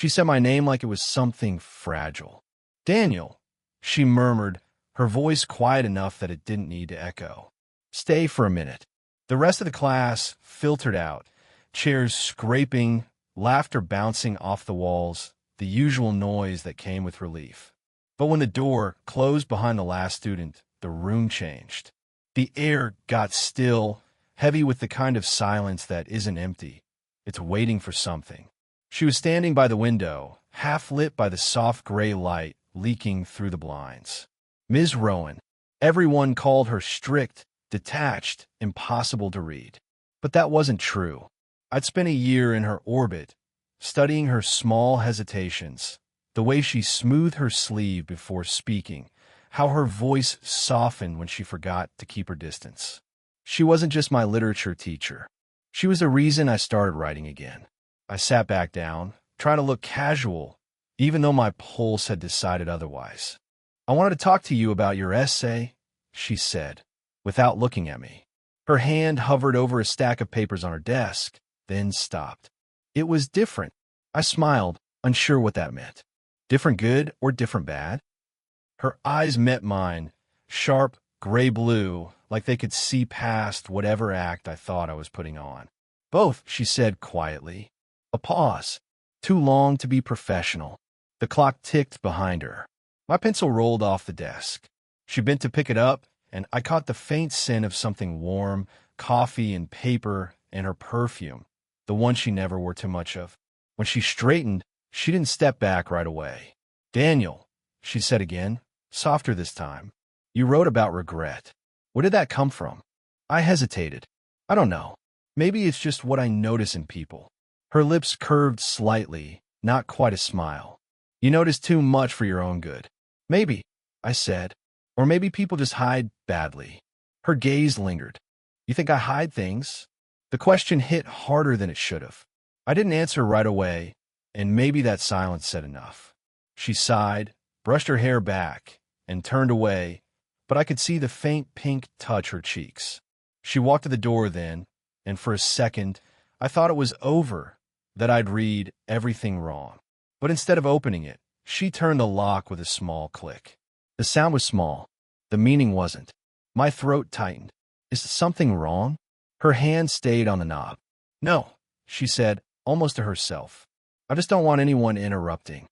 She said my name like it was something fragile. Daniel, she murmured, her voice quiet enough that it didn't need to echo. Stay for a minute. The rest of the class filtered out, chairs scraping, laughter bouncing off the walls, the usual noise that came with relief. But when the door closed behind the last student, the room changed. The air got still, heavy with the kind of silence that isn't empty. It's waiting for something. She was standing by the window, half lit by the soft gray light leaking through the blinds. Ms. Rowan. Everyone called her strict, detached, impossible to read. But that wasn't true. I'd spent a year in her orbit, studying her small hesitations, the way she smoothed her sleeve before speaking, how her voice softened when she forgot to keep her distance. She wasn't just my literature teacher. She was the reason I started writing again. I sat back down, trying to look casual, even though my pulse had decided otherwise. I wanted to talk to you about your essay, she said, without looking at me. Her hand hovered over a stack of papers on her desk, then stopped. It was different. I smiled, unsure what that meant. Different good or different bad? Her eyes met mine, sharp, gray-blue, like they could see past whatever act I thought I was putting on. Both, she said quietly. A pause. Too long to be professional. The clock ticked behind her. My pencil rolled off the desk. She bent to pick it up, and I caught the faint scent of something warm, coffee and paper, and her perfume, the one she never wore too much of. When she straightened, she didn't step back right away. Daniel, she said again, softer this time. You wrote about regret. Where did that come from? I hesitated. I don't know. Maybe it's just what I notice in people. Her lips curved slightly, not quite a smile. You notice too much for your own good. Maybe, I said. Or maybe people just hide badly. Her gaze lingered. You think I hide things? The question hit harder than it should have. I didn't answer right away, and maybe that silence said enough. She sighed, brushed her hair back, and turned away, but I could see the faint pink touch her cheeks. She walked to the door then, and for a second, I thought it was over, that I'd read everything wrong. But instead of opening it, she turned the lock with a small click. The sound was small. The meaning wasn't. My throat tightened. Is something wrong? Her hand stayed on the knob. No, she said, almost to herself. I just don't want anyone interrupting.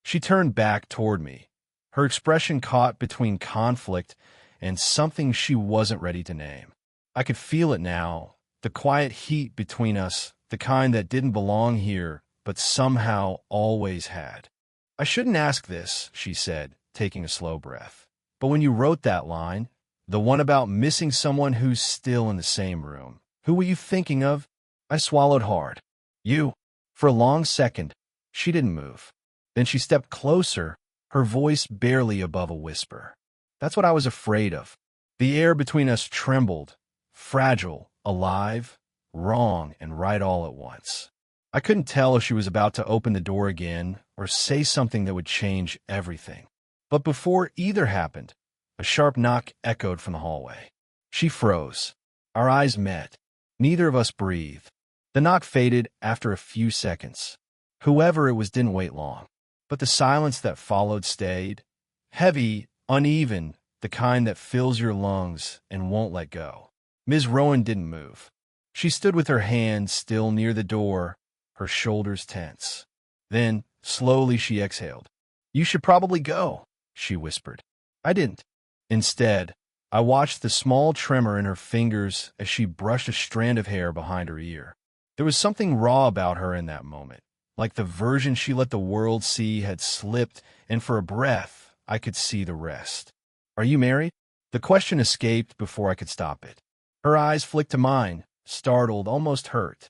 She turned back toward me, her expression caught between conflict and something she wasn't ready to name. I could feel it now, the quiet heat between us, the kind that didn't belong here, but somehow always had. I shouldn't ask this, she said, taking a slow breath. But when you wrote that line, the one about missing someone who's still in the same room, who were you thinking of? I swallowed hard. You. For a long second, she didn't move. Then she stepped closer, her voice barely above a whisper. That's what I was afraid of. The air between us trembled, fragile, alive, wrong, and right all at once. I couldn't tell if she was about to open the door again or say something that would change everything. But before either happened, a sharp knock echoed from the hallway. She froze. Our eyes met. Neither of us breathed. The knock faded after a few seconds. Whoever it was didn't wait long. But the silence that followed stayed. Heavy, uneven, the kind that fills your lungs and won't let go. Ms. Rowan didn't move. She stood with her hand still near the door, her shoulders tense. Then, slowly she exhaled. You should probably go, she whispered. I didn't. Instead, I watched the small tremor in her fingers as she brushed a strand of hair behind her ear. There was something raw about her in that moment, like the version she let the world see had slipped, and for a breath, I could see the rest. Are you married? The question escaped before I could stop it. Her eyes flicked to mine, startled, almost hurt.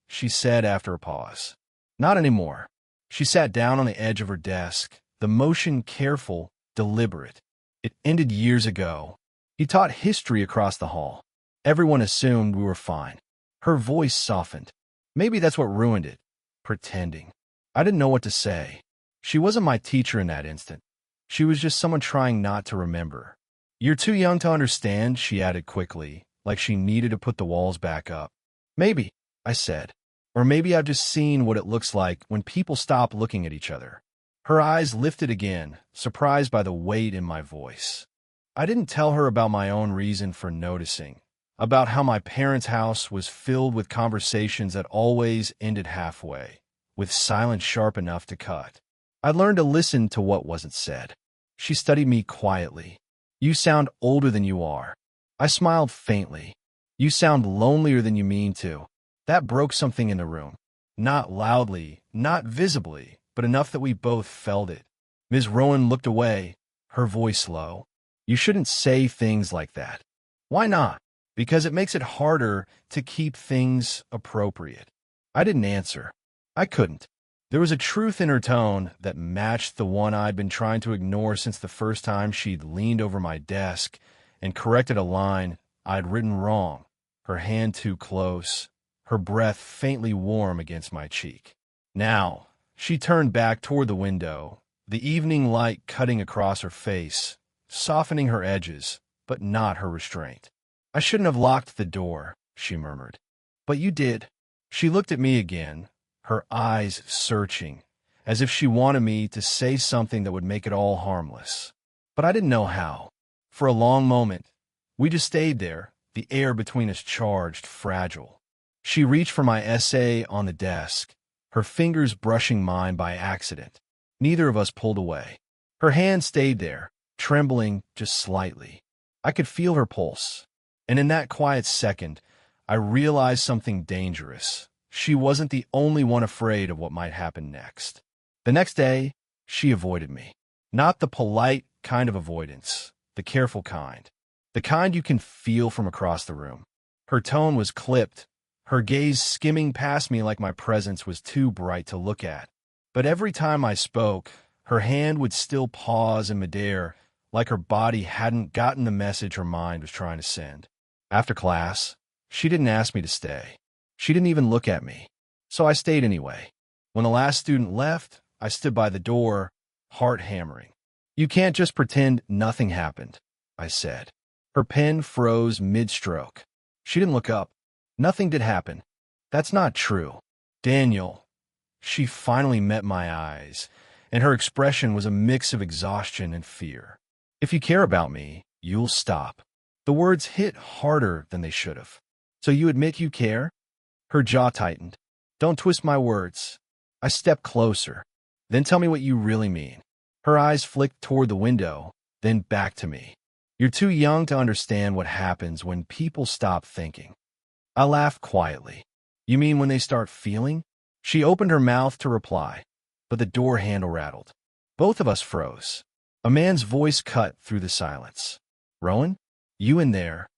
She said after a pause. Not anymore. She sat down on the edge of her desk, the motion careful, deliberate. It ended years ago. He taught history across the hall. Everyone assumed we were fine. Her voice softened. Maybe that's what ruined it. Pretending. I didn't know what to say. She wasn't my teacher in that instant. She was just someone trying not to remember. You're too young to understand, she added quickly, like she needed to put the walls back up. Maybe, I said. Or maybe I've just seen what it looks like when people stop looking at each other. Her eyes lifted again, surprised by the weight in my voice. I didn't tell her about my own reason for noticing, about how my parents' house was filled with conversations that always ended halfway, with silence sharp enough to cut. I learned to listen to what wasn't said. She studied me quietly. You sound older than you are. I smiled faintly. You sound lonelier than you mean to. That broke something in the room. Not loudly, not visibly, but enough that we both felt it. Ms. Rowan looked away, her voice low. You shouldn't say things like that. Why not? Because it makes it harder to keep things appropriate. I didn't answer. I couldn't. There was a truth in her tone that matched the one I'd been trying to ignore since the first time she'd leaned over my desk and corrected a line I'd written wrong, her hand too close, her breath faintly warm against my cheek. Now, she turned back toward the window, the evening light cutting across her face, softening her edges, but not her restraint. I shouldn't have locked the door, she murmured. But you did. She looked at me again, her eyes searching, as if she wanted me to say something that would make it all harmless. But I didn't know how. For a long moment, we just stayed there, the air between us charged, fragile. She reached for my essay on the desk, her fingers brushing mine by accident. Neither of us pulled away. Her hand stayed there, trembling just slightly. I could feel her pulse. And in that quiet second, I realized something dangerous. She wasn't the only one afraid of what might happen next. The next day, she avoided me. Not the polite kind of avoidance, the careful kind. The kind you can feel from across the room. Her tone was clipped, her gaze skimming past me like my presence was too bright to look at. But every time I spoke, her hand would still pause in midair, like her body hadn't gotten the message her mind was trying to send. After class, she didn't ask me to stay. She didn't even look at me. So I stayed anyway. When the last student left, I stood by the door, heart hammering. You can't just pretend nothing happened, I said. Her pen froze mid-stroke. She didn't look up. Nothing did happen. That's not true. Daniel. She finally met my eyes, and her expression was a mix of exhaustion and fear. If you care about me, you'll stop. The words hit harder than they should have. So you admit you care? Her jaw tightened. Don't twist my words. I stepped closer. Then tell me what you really mean. Her eyes flicked toward the window, then back to me. You're too young to understand what happens when people stop thinking. I laughed quietly. You mean when they start feeling? She opened her mouth to reply, but the door handle rattled. Both of us froze. A man's voice cut through the silence. Rowan? You in there?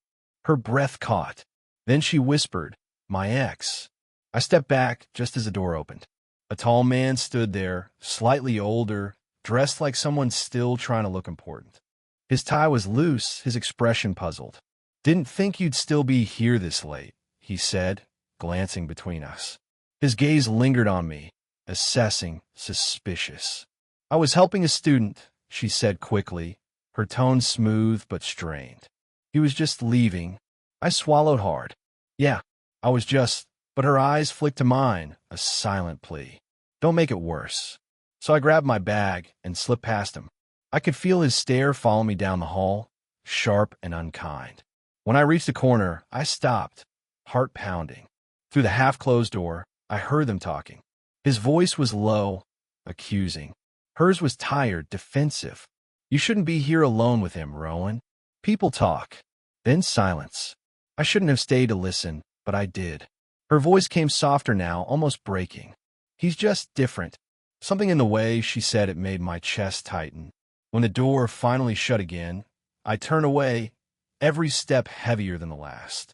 Her breath caught. Then she whispered, my ex. I stepped back just as the door opened. A tall man stood there, slightly older, dressed like someone still trying to look important. His tie was loose, his expression puzzled. Didn't think you'd still be here this late, he said, glancing between us. His gaze lingered on me, assessing, suspicious. I was helping a student, she said quickly, her tone smooth but strained. He was just leaving. I swallowed hard. Yeah, I was just, but her eyes flicked to mine, a silent plea. Don't make it worse. So I grabbed my bag and slipped past him. I could feel his stare follow me down the hall, sharp and unkind. When I reached the corner, I stopped, heart pounding. Through the half-closed door, I heard them talking. His voice was low, accusing. Hers was tired, defensive. You shouldn't be here alone with him, Rowan. People talk. Then silence. I shouldn't have stayed to listen, but I did. Her voice came softer now, almost breaking. He's just different. Something in the way she said it made my chest tighten. When the door finally shut again, I turned away, every step heavier than the last.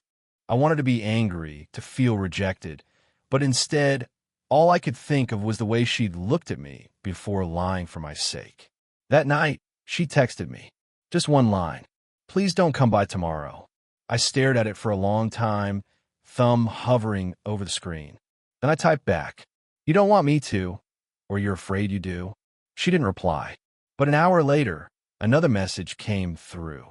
I wanted to be angry, to feel rejected, but instead, all I could think of was the way she'd looked at me before lying for my sake. That night, she texted me. Just one line. Please don't come by tomorrow. I stared at it for a long time, thumb hovering over the screen. Then I typed back, you don't want me to, or you're afraid you do. She didn't reply. But an hour later, another message came through.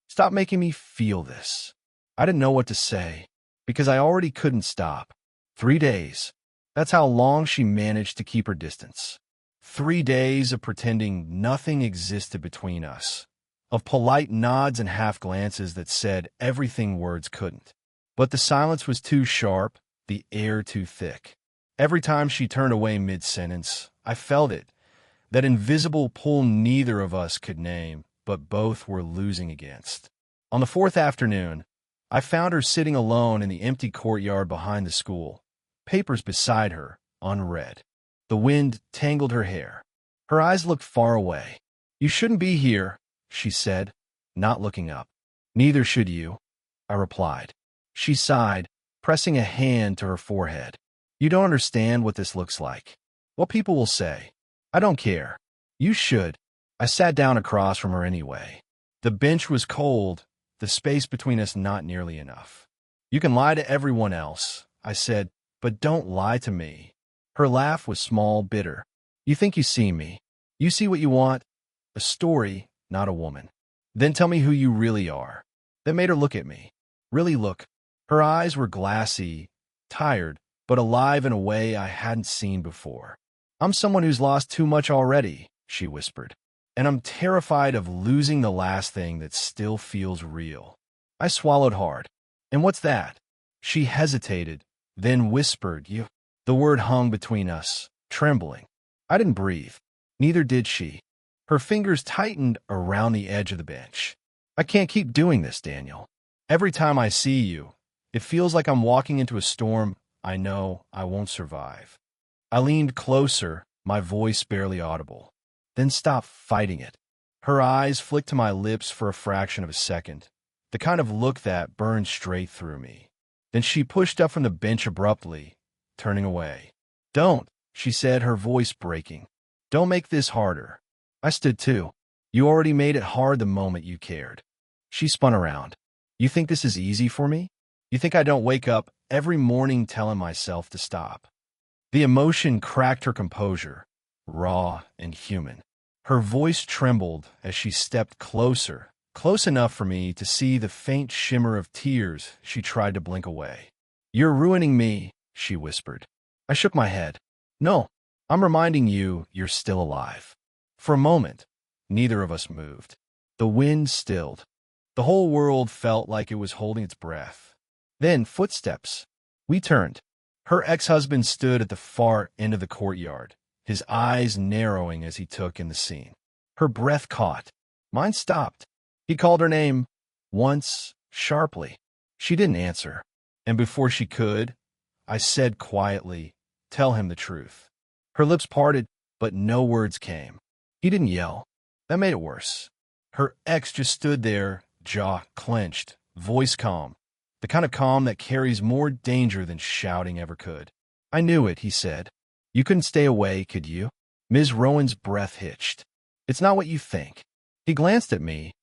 Stop making me feel this. I didn't know what to say, because I already couldn't stop. 3 days. That's how long she managed to keep her distance. 3 days of pretending nothing existed between us, of polite nods and half glances that said everything words couldn't. But the silence was too sharp, the air too thick. Every time she turned away mid-sentence, I felt it, that invisible pull neither of us could name, but both were losing against. On the fourth afternoon, I found her sitting alone in the empty courtyard behind the school, papers beside her, unread. The wind tangled her hair. Her eyes looked far away. "You shouldn't be here," she said, not looking up. "Neither should you," I replied. She sighed, pressing a hand to her forehead. "You don't understand what this looks like. What people will say. I don't care. You should." I sat down across from her anyway. The bench was cold, the space between us not nearly enough. "You can lie to everyone else," I said, "but don't lie to me." Her laugh was small, bitter. "You think you see me. You see what you want. A story, not a woman. Then tell me who you really are." That made her look at me. Really look. Her eyes were glassy, tired, but alive in a way I hadn't seen before. "I'm someone who's lost too much already," she whispered. "And I'm terrified of losing the last thing that still feels real." I swallowed hard. "And what's that?" She hesitated, then whispered, "You." The word hung between us, trembling. I didn't breathe. Neither did she. Her fingers tightened around the edge of the bench. "I can't keep doing this, Daniel. Every time I see you, it feels like I'm walking into a storm I know I won't survive." I leaned closer, my voice barely audible. "Then stop fighting it." Her eyes flicked to my lips for a fraction of a second, the kind of look that burned straight through me. Then she pushed up from the bench abruptly, turning away. "Don't," she said, her voice breaking. "Don't make this harder." I stood too. "You already made it hard the moment you cared." She spun around. "You think this is easy for me? You think I don't wake up every morning telling myself to stop?" The emotion cracked her composure, raw and human. Her voice trembled as she stepped closer, close enough for me to see the faint shimmer of tears she tried to blink away. "You're ruining me," she whispered. I shook my head. "No, I'm reminding you you're still alive." For a moment, neither of us moved. The wind stilled. The whole world felt like it was holding its breath. Then footsteps. We turned. Her ex-husband stood at the far end of the courtyard, his eyes narrowing as he took in the scene. Her breath caught. Mine stopped. He called her name once, sharply. She didn't answer. And before she could, I said quietly, "Tell him the truth." Her lips parted, but no words came. He didn't yell. That made it worse. Her ex just stood there, jaw clenched, voice calm. The kind of calm that carries more danger than shouting ever could. "I knew it," he said. "You couldn't stay away, could you?" Ms. Rowan's breath hitched. "It's not what you think." He glanced at me,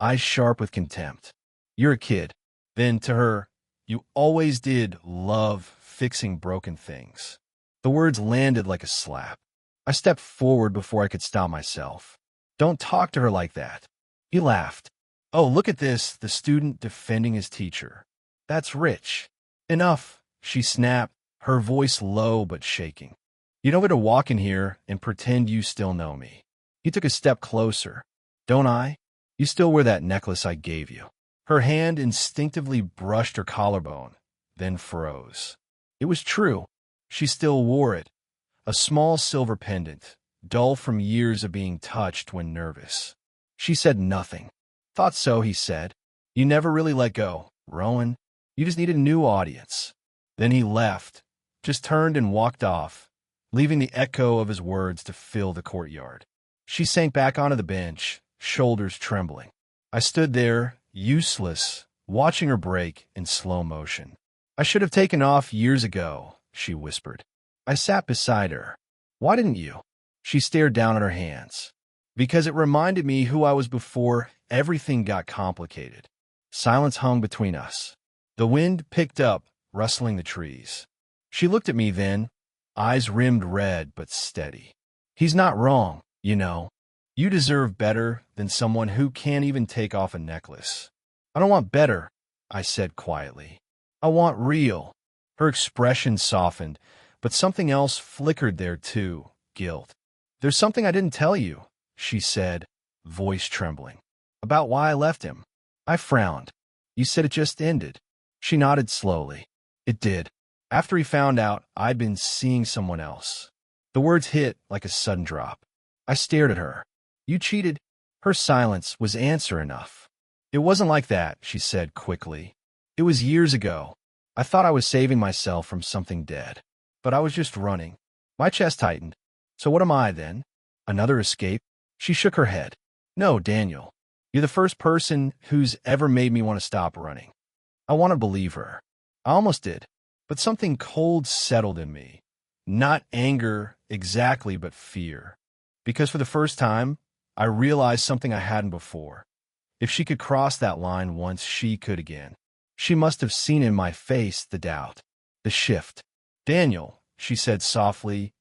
eyes sharp with contempt. "You're a kid." Then to her, "You always did love fixing broken things." The words landed like a slap. I stepped forward before I could stop myself. "Don't talk to her like that." He laughed. "Oh, look at this, the student defending his teacher. That's rich." "Enough," she snapped, her voice low but shaking. "You don't get to walk in here and pretend you still know me." He took a step closer. "Don't I? You still wear that necklace I gave you." Her hand instinctively brushed her collarbone, then froze. It was true. She still wore it, a small silver pendant, dull from years of being touched when nervous. She said nothing. "Thought so," he said. "You never really let go, Rowan. You just needed a new audience." Then he left, just turned and walked off, leaving the echo of his words to fill the courtyard. She sank back onto the bench, shoulders trembling. I stood there, useless, watching her break in slow motion. "I should have taken off years ago," she whispered. I sat beside her. "Why didn't you?" She stared down at her hands. "Because it reminded me who I was before everything got complicated." Silence hung between us. The wind picked up, rustling the trees. She looked at me then, eyes rimmed red but steady. "He's not wrong, you know. You deserve better than someone who can't even take off a necklace." "I don't want better," I said quietly. "I want real." Her expression softened, But something else flickered there too, guilt. "There's something I didn't tell you," she said, voice trembling. "About why I left him." I frowned. "You said it just ended." She nodded slowly. "It did. After he found out I'd been seeing someone else." The words hit like a sudden drop. I stared at her. "You cheated?" Her silence was answer enough. "It wasn't like that," she said quickly. "It was years ago. I thought I was saving myself from something dead. But I was just running." My chest tightened. "So what am I, then? Another escape?" She shook her head. "No, Daniel. You're the first person who's ever made me want to stop running." I want to believe her. I almost did. But something cold settled in me. Not anger exactly, but fear. Because for the first time, I realized something I hadn't before. If she could cross that line once, she could again. She must have seen in my face the doubt, the shift. "Daniel," she said softly,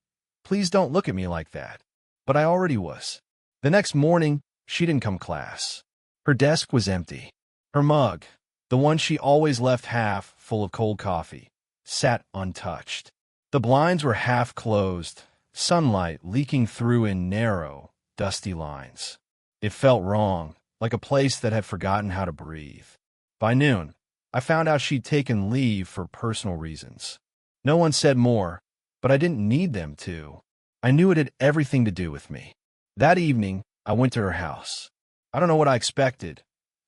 "please don't look at me like that." But I already was. The next morning, she didn't come class. Her desk was empty. Her mug, the one she always left half full of cold coffee, sat untouched. The blinds were half closed, sunlight leaking through in narrow, dusty lines. It felt wrong, like a place that had forgotten how to breathe. By noon, I found out she'd taken leave for personal reasons. No one said more, but I didn't need them to. I knew it had everything to do with me. That evening, I went to her house. I don't know what I expected.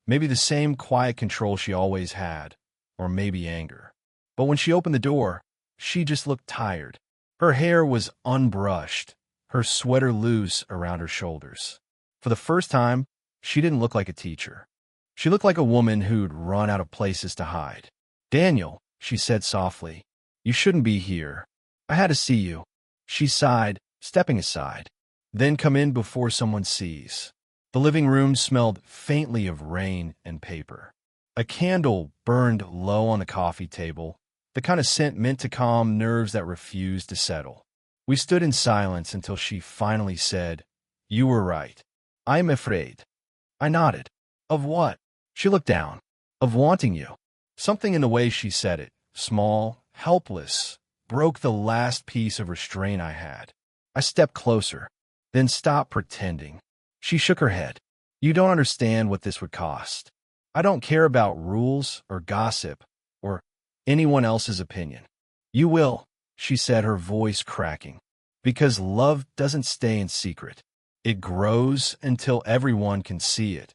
Maybe the same quiet control she always had, or maybe anger. But when she opened the door, she just looked tired. Her hair was unbrushed, her sweater loose around her shoulders. For the first time, she didn't look like a teacher. She looked like a woman who'd run out of places to hide. "Daniel," she said softly, "you shouldn't be here. I had to see you." She sighed, stepping aside. "Then come in before someone sees." The living room smelled faintly of rain and paper. A candle burned low on the coffee table, the kind of scent meant to calm nerves that refused to settle. We stood in silence until she finally said, "You were right. I'm afraid." I nodded. "Of what?" She looked down. "Of wanting you." Something in the way she said it, small, helpless, broke the last piece of restraint I had. I stepped closer, then stopped pretending. She shook her head. "You don't understand what this would cost. I don't care about rules or gossip or anyone else's opinion." "You will," she said, her voice cracking. "Because love doesn't stay in secret. It grows until everyone can see it,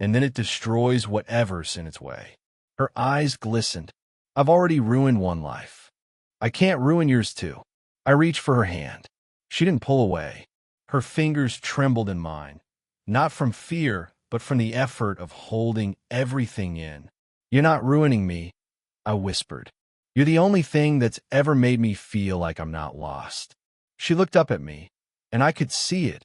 and then it destroys whatever's in its way." Her eyes glistened. "I've already ruined one life. I can't ruin yours too." I reached for her hand. She didn't pull away. Her fingers trembled in mine, not from fear, but from the effort of holding everything in. "You're not ruining me," I whispered. "You're the only thing that's ever made me feel like I'm not lost." She looked up at me, and I could see it,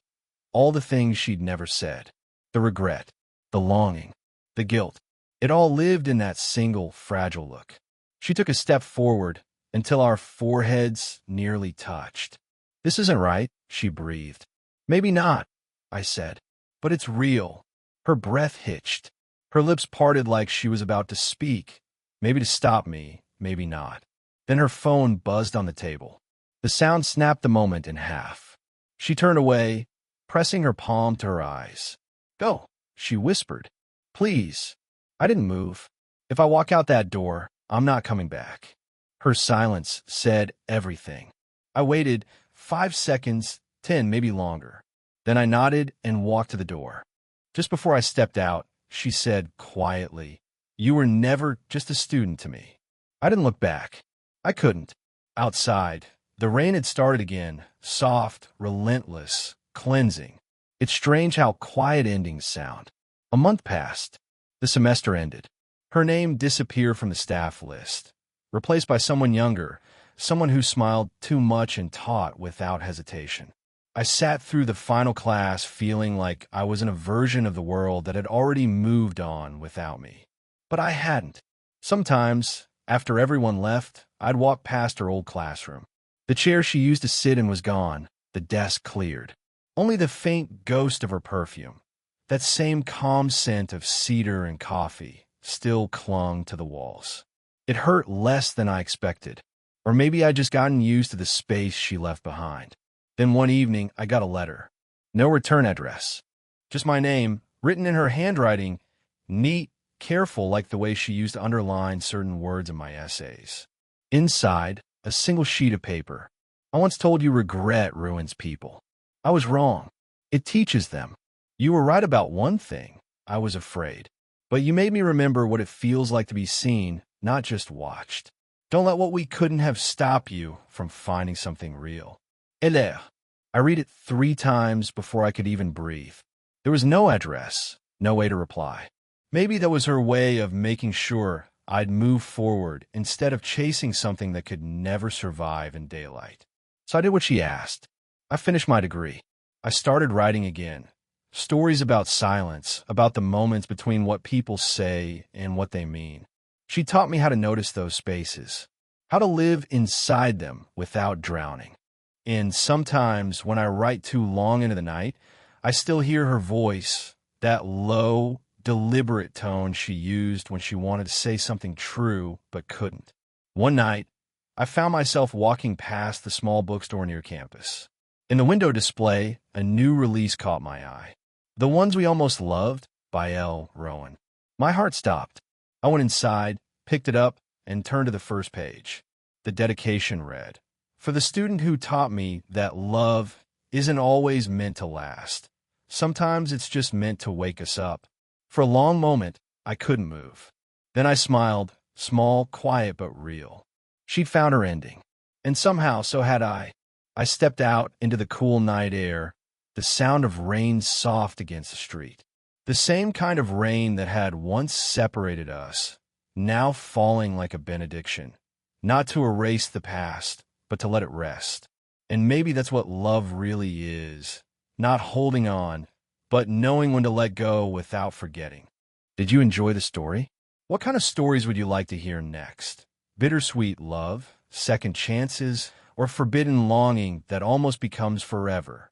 all the things she'd never said. The regret, the longing, the guilt. It all lived in that single, fragile look. She took a step forward until our foreheads nearly touched. "This isn't right," she breathed. "Maybe not," I said, "but it's real." Her breath hitched. Her lips parted like she was about to speak, maybe to stop me, maybe not. Then her phone buzzed on the table. The sound snapped the moment in half. She turned away, pressing her palm to her eyes. "Go," she whispered. "Please." I didn't move. "If I walk out that door, I'm not coming back." Her silence said everything. I waited 5 seconds, 10, maybe longer. Then I nodded and walked to the door. Just before I stepped out, she said quietly, "You were never just a student to me." I didn't look back. I couldn't. Outside, the rain had started again, soft, relentless, cleansing. It's strange how quiet endings sound. A month passed. The semester ended. Her name disappeared from the staff list, replaced by someone younger, someone who smiled too much and taught without hesitation. I sat through the final class feeling like I was in a version of the world that had already moved on without me. But I hadn't. Sometimes, after everyone left, I'd walk past her old classroom. The chair she used to sit in was gone, the desk cleared. Only the faint ghost of her perfume, that same calm scent of cedar and coffee, still clung to the walls. It hurt less than I expected, Or maybe I'd just gotten used to the space she left behind. Then one evening, I got a letter. No return address. Just my name, written in her handwriting, neat, careful like the way she used to underline certain words in my essays. Inside, a single sheet of paper. I once told you regret ruins people. I was wrong. It teaches them. You were right about one thing. I was afraid. But you made me remember what it feels like to be seen, not just watched. Don't let what we couldn't have stop you from finding something real. Hilaire. I read it 3 times before I could even breathe. There was no address, no way to reply. Maybe that was her way of making sure I'd move forward instead of chasing something that could never survive in daylight. So I did what she asked. I finished my degree. I started writing again. Stories about silence, about the moments between what people say and what they mean. She taught me how to notice those spaces, how to live inside them without drowning. And sometimes when I write too long into the night, I still hear her voice, that low, deliberate tone she used when she wanted to say something true but couldn't. One night, I found myself walking past the small bookstore near campus. In the window display, a new release caught my eye. The Ones We Almost Loved by Rowan. My heart stopped. I went inside, picked it up, and turned to the first page. The dedication read, "For the student who taught me that love isn't always meant to last. Sometimes it's just meant to wake us up." For a long moment, I couldn't move. Then I smiled, small, quiet, but real. She'd found her ending. And somehow, so had I. I stepped out into the cool night air, the sound of rain soft against the street. The same kind of rain that had once separated us, now falling like a benediction. Not to erase the past, but to let it rest. And maybe that's what love really is. Not holding on, but knowing when to let go without forgetting. Did you enjoy the story? What kind of stories would you like to hear next? Bittersweet love, second chances, or forbidden longing that almost becomes forever?